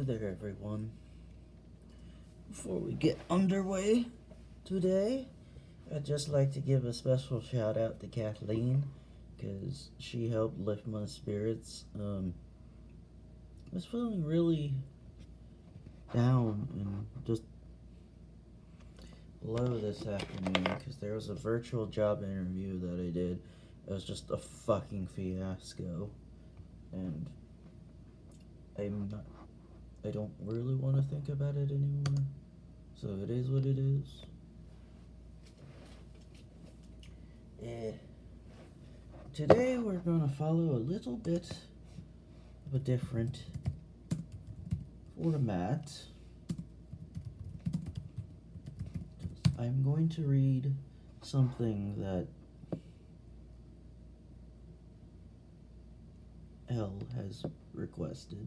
Hello there, everyone. Before we get underway today, I'd just like to give a special shout out to Kathleen because she helped lift my spirits. I was feeling really down and just low this afternoon because there was a virtual job interview that I did. It was just a fucking fiasco, and I don't really want to think about it anymore. So it is what it is. Today we're going to follow a little bit of a different format. I'm going to read something that Elle has requested.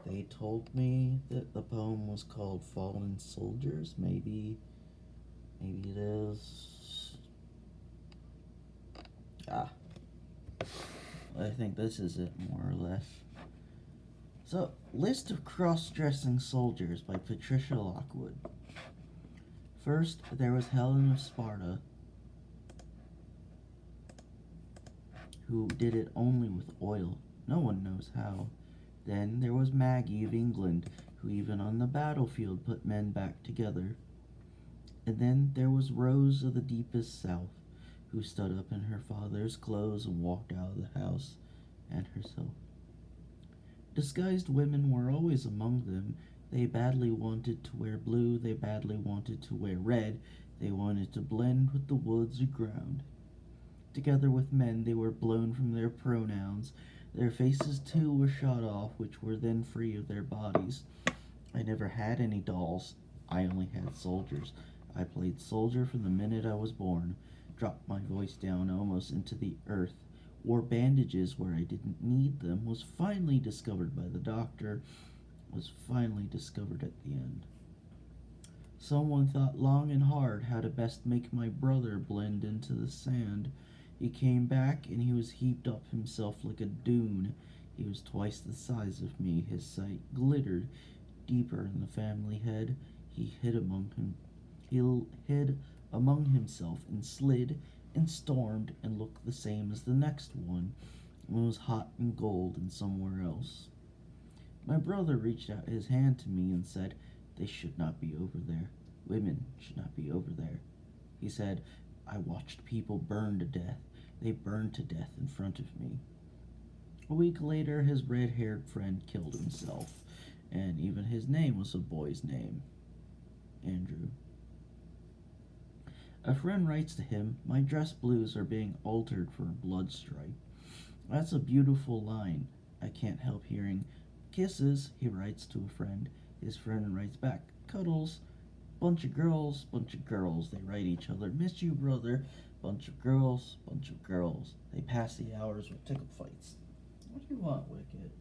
They told me that the poem was called Fallen Soldiers. Maybe it is. I think this is it, more or less. So, List of Cross-Dressing Soldiers by Patricia Lockwood. First, there was Helen of Sparta, who did it only with oil. No one knows how. Then there was Maggie of England, who even on the battlefield put men back together. And then there was Rose of the deepest south, who stood up in her father's clothes and walked out of the house, and herself. Disguised women were always among them. They badly wanted to wear blue, they badly wanted to wear red, they wanted to blend with the woods or ground. Together with men, they were blown from their pronouns. Their faces, too, were shot off, which were then free of their bodies. I never had any dolls. I only had soldiers. I played soldier from the minute I was born, dropped my voice down almost into the earth, wore bandages where I didn't need them, was finally discovered by the doctor, was finally discovered at the end. Someone thought long and hard how to best make my brother blend into the sand. He came back, and he was heaped up himself like a dune. He was twice the size of me. His sight glittered deeper in the family head. He hid among himself and slid and stormed and looked the same as the next one, and was hot and gold and somewhere else. My brother reached out his hand to me and said, "They should not be over there. Women should not be over there." He said, "I watched people burn to death. They burned to death in front of me." A week later, his red-haired friend killed himself, and even his name was a boy's name, Andrew. A friend writes to him, "My dress blues are being altered for a blood stripe." That's a beautiful line. I can't help hearing, "Kisses," he writes to a friend. His friend writes back, "Cuddles." Bunch of girls, they write each other, "Miss you, brother." Bunch of girls. They pass the hours with tickle fights. What do you want, Wicked?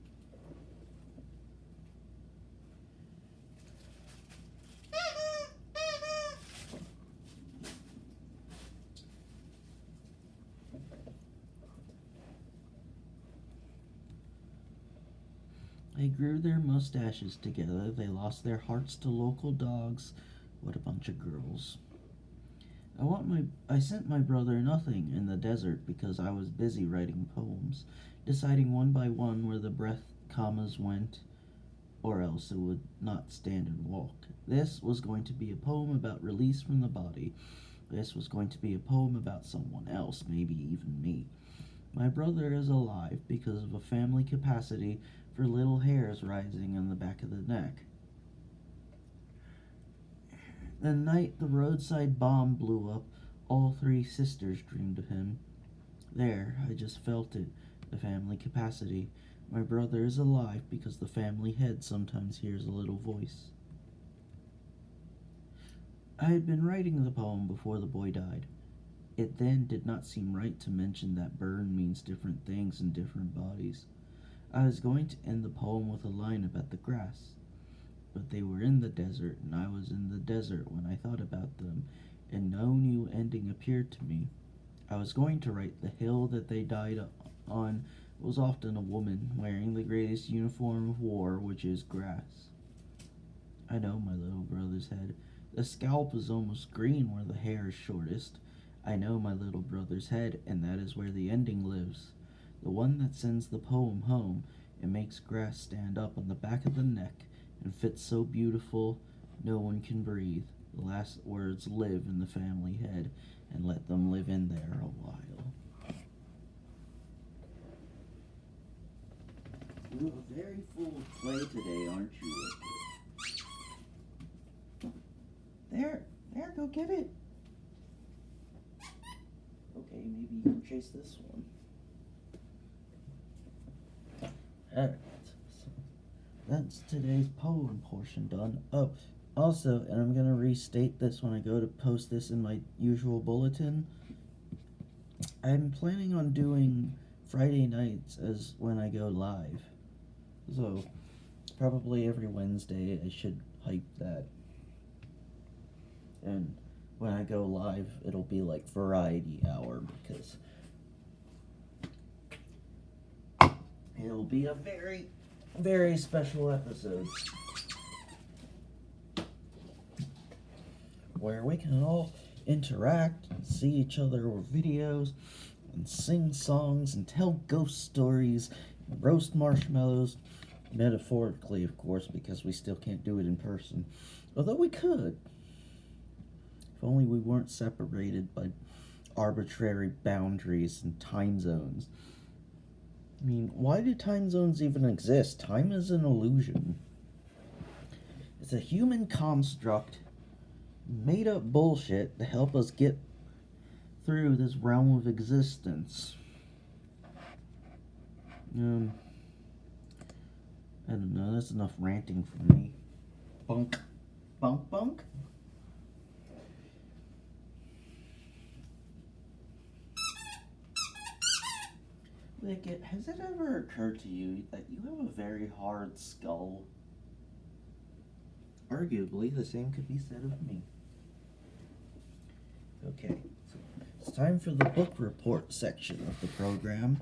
They grew their mustaches together. They lost their hearts to local dogs. What a bunch of girls. I sent my brother nothing in the desert because I was busy writing poems, deciding one by one where the breath commas went, or else it would not stand and walk. This was going to be a poem about release from the body. This was going to be a poem about someone else, maybe even me. My brother is alive because of a family capacity for little hairs rising on the back of the neck. The night the roadside bomb blew up, all three sisters dreamed of him. There, I just felt it, the family capacity. My brother is alive because the family head sometimes hears a little voice. I had been writing the poem before the boy died. It then did not seem right to mention that burn means different things in different bodies. I was going to end the poem with a line about the grass. but they were in the desert, and I was in the desert when I thought about them, and no new ending appeared to me. I was going to write the hill that they died on was often a woman wearing the greatest uniform of war, which is grass. I know my little brother's head. The scalp is almost green where the hair is shortest. I know my little brother's head, and that is where the ending lives. The one that sends the poem home and makes grass stand up on the back of the neck and fits so beautiful no one can breathe. The last words live in the family head, and let them live in there a while. You have a very full play today, aren't you? There, go get it. Okay, maybe you can chase this one. Alright, so that's today's poem portion done. Oh, also, and I'm gonna restate this when I go to post this in my usual bulletin, I'm planning on doing Friday nights as when I go live. So, probably every Wednesday I should hype that. And when I go live, it'll be like variety hour, because it'll be a very, very special episode where we can all interact and see each other with videos and sing songs and tell ghost stories and roast marshmallows, metaphorically, of course, because we still can't do it in person, although we could. If only we weren't separated by arbitrary boundaries and time zones. I mean, why do time zones even exist? Time is an illusion. It's a human construct, made up bullshit to help us get through this realm of existence. I don't know, that's enough ranting from me. Bunk. Bunk, bunk. Like, has it ever occurred to you that you have a very hard skull? Arguably, the same could be said of me. Okay, so it's time for the book report section of the program.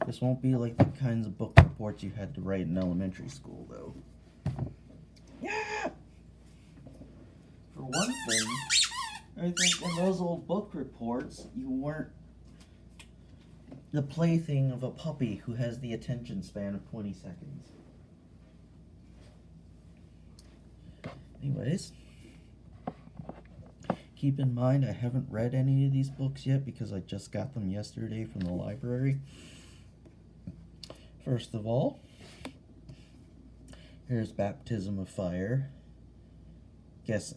This won't be like the kinds of book reports you had to write in elementary school, though. Yeah! For one thing, I think in those old book reports, you weren't the plaything of a puppy who has the attention span of 20 seconds. Anyways, keep in mind I haven't read any of these books yet because I just got them yesterday from the library. First of all, here's Baptism of Fire. Guess,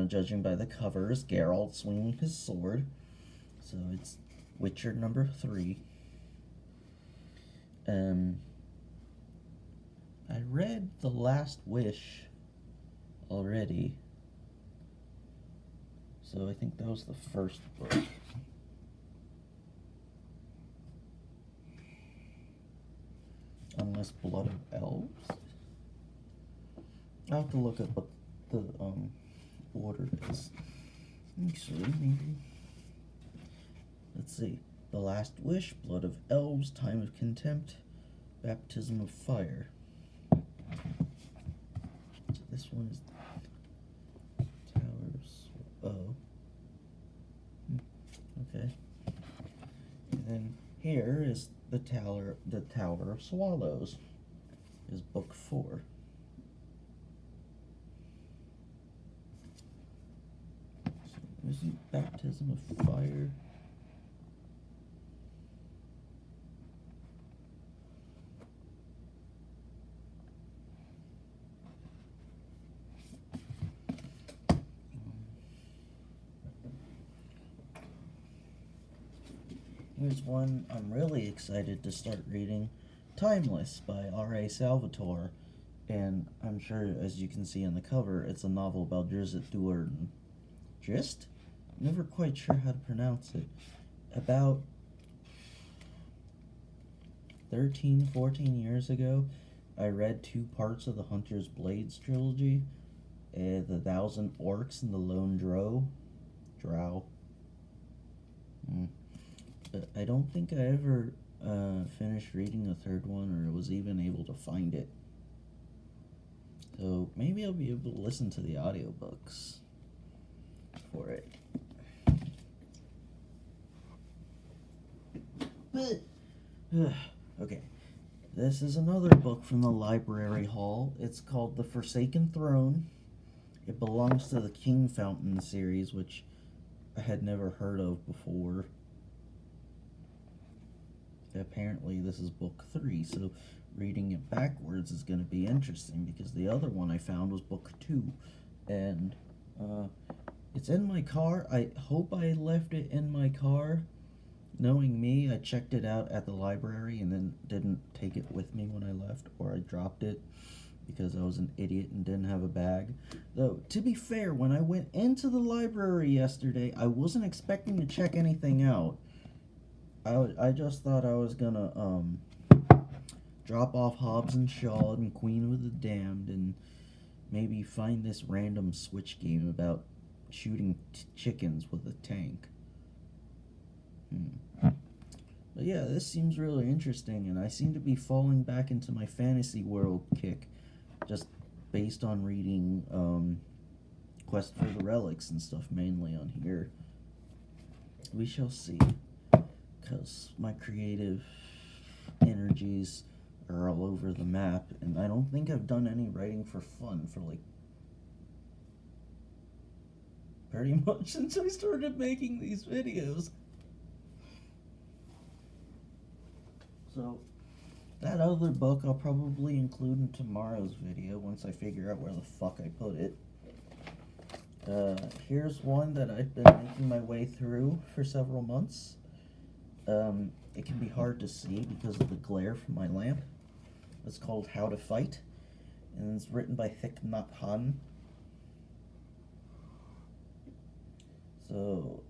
judging by the covers, Geralt swinging his sword. So it's Witcher number 3. I read The Last Wish already, so I think that was the first book. Unless Blood of Elves. I'll have to look up what the order is. Actually, maybe. Let's see. The Last Wish, Blood of Elves, Time of Contempt, Baptism of Fire. So this one is Towers. Oh. Okay. And then here is the Tower of Swallows. Is book 4. So is it Baptism of Fire? Here's one I'm really excited to start reading, Timeless by R.A. Salvatore, and I'm sure, as you can see on the cover, it's a novel about Drizzt Do'Urden. Drizzt? Never quite sure how to pronounce it. About 13, 14 years ago, I read 2 parts of the Hunter's Blades trilogy, The Thousand Orcs and the Lone Drow. But I don't think I ever finished reading the third one or was even able to find it. So maybe I'll be able to listen to the audiobooks for it. But, okay. This is another book from the library hall. It's called The Forsaken Throne. It belongs to the King Fountain series, which I had never heard of before. Apparently this is book 3, so reading it backwards is going to be interesting because the other one I found was book 2. And it's in my car. I hope I left it in my car. Knowing me, I checked it out at the library and then didn't take it with me when I left, or I dropped it because I was an idiot and didn't have a bag. Though, to be fair, when I went into the library yesterday, I wasn't expecting to check anything out. I just thought I was gonna drop off Hobbs and Shaw and Queen of the Damned and maybe find this random Switch game about shooting chickens with a tank. But yeah, this seems really interesting, and I seem to be falling back into my fantasy world kick, just based on reading Quest for the Relics and stuff mainly on here. We shall see, because my creative energies are all over the map, and I don't think I've done any writing for fun for like pretty much since I started making these videos. So, that other book I'll probably include in tomorrow's video once I figure out where the fuck I put it. Here's one that I've been making my way through for several months. It can be hard to see because of the glare from my lamp. It's called How to Fight, and it's written by Thich Nhat Hanh. So,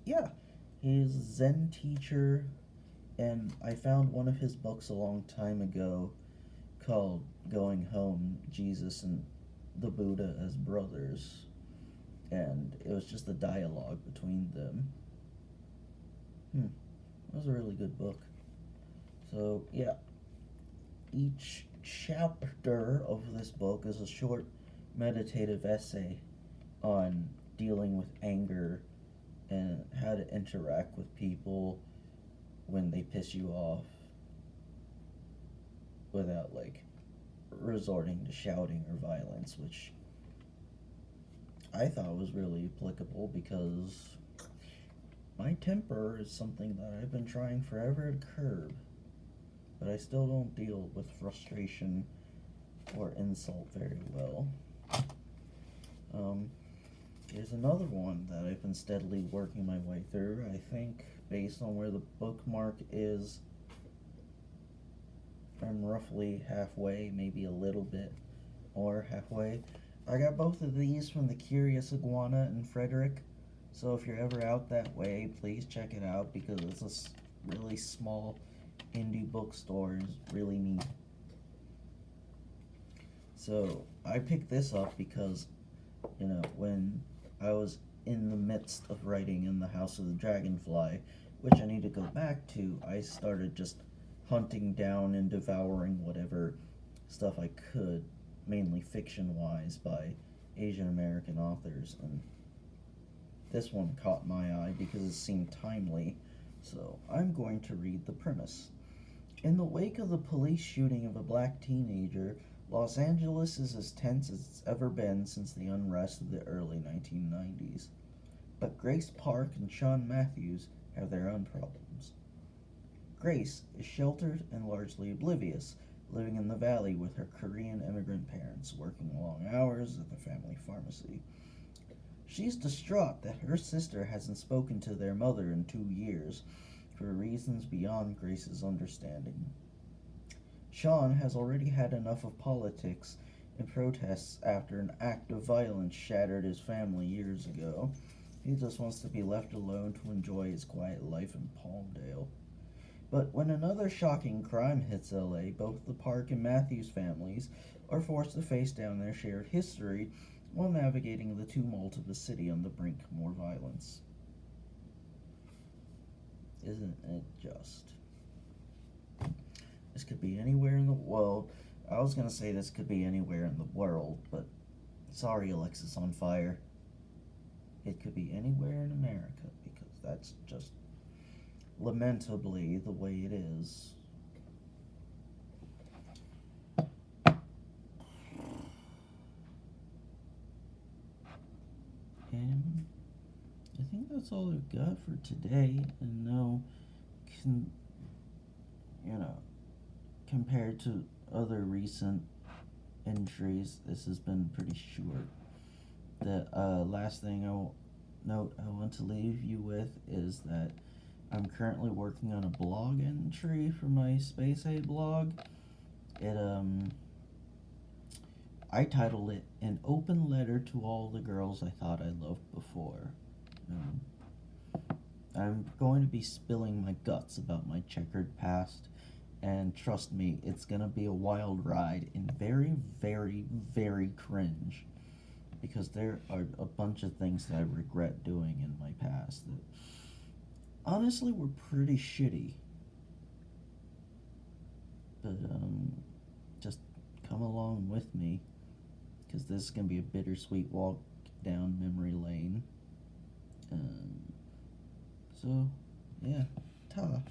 yeah, he's a Zen teacher. And I found one of his books a long time ago called Going Home, Jesus and the Buddha as Brothers. And it was just a dialogue between them. That was a really good book. So, yeah. Each chapter of this book is a short meditative essay on dealing with anger and how to interact with people when they piss you off without like resorting to shouting or violence, which I thought was really applicable because my temper is something that I've been trying forever to curb, but I still don't deal with frustration or insult very well. Here's another one that I've been steadily working my way through. I think based on where the bookmark is, I'm roughly halfway, maybe a little bit more halfway. I got both of these from the Curious Iguana in Frederick, so if you're ever out that way, please check it out because it's a really small indie bookstore and it's really neat. So I picked this up because, you know, when I was in the midst of writing in the House of the Dragonfly, which I need to go back to, I started just hunting down and devouring whatever stuff I could, mainly fiction-wise, by Asian American authors, and this one caught my eye because it seemed timely, so I'm going to read the premise. In the wake of the police shooting of a black teenager, Los Angeles is as tense as it's ever been since the unrest of the early 1990s. But Grace Park and Sean Matthews have their own problems. Grace is sheltered and largely oblivious, living in the valley with her Korean immigrant parents, working long hours at the family pharmacy. She's distraught that her sister hasn't spoken to their mother in 2 years, for reasons beyond Grace's understanding. Sean has already had enough of politics and protests after an act of violence shattered his family years ago. He just wants to be left alone to enjoy his quiet life in Palmdale. But when another shocking crime hits LA, both the Park and Matthews families are forced to face down their shared history while navigating the tumult of a city on the brink of more violence. Isn't it just? This could be anywhere in the world. I was gonna say this could be anywhere in the world, but sorry, Alexis on Fire. It could be anywhere in America because that's just lamentably the way it is. And I think that's all I've got for today. And no, you know, compared to other recent entries, this has been pretty short. The last thing I want to leave you with is that I'm currently working on a blog entry for my Space A blog. It I titled it "An Open Letter to All the Girls I Thought I Loved Before." I'm going to be spilling my guts about my checkered past, and trust me, it's gonna be a wild ride and very, very, very cringe. Because there are a bunch of things that I regret doing in my past that honestly were pretty shitty. But just come along with me, because this is gonna be a bittersweet walk down memory lane. So yeah, ta.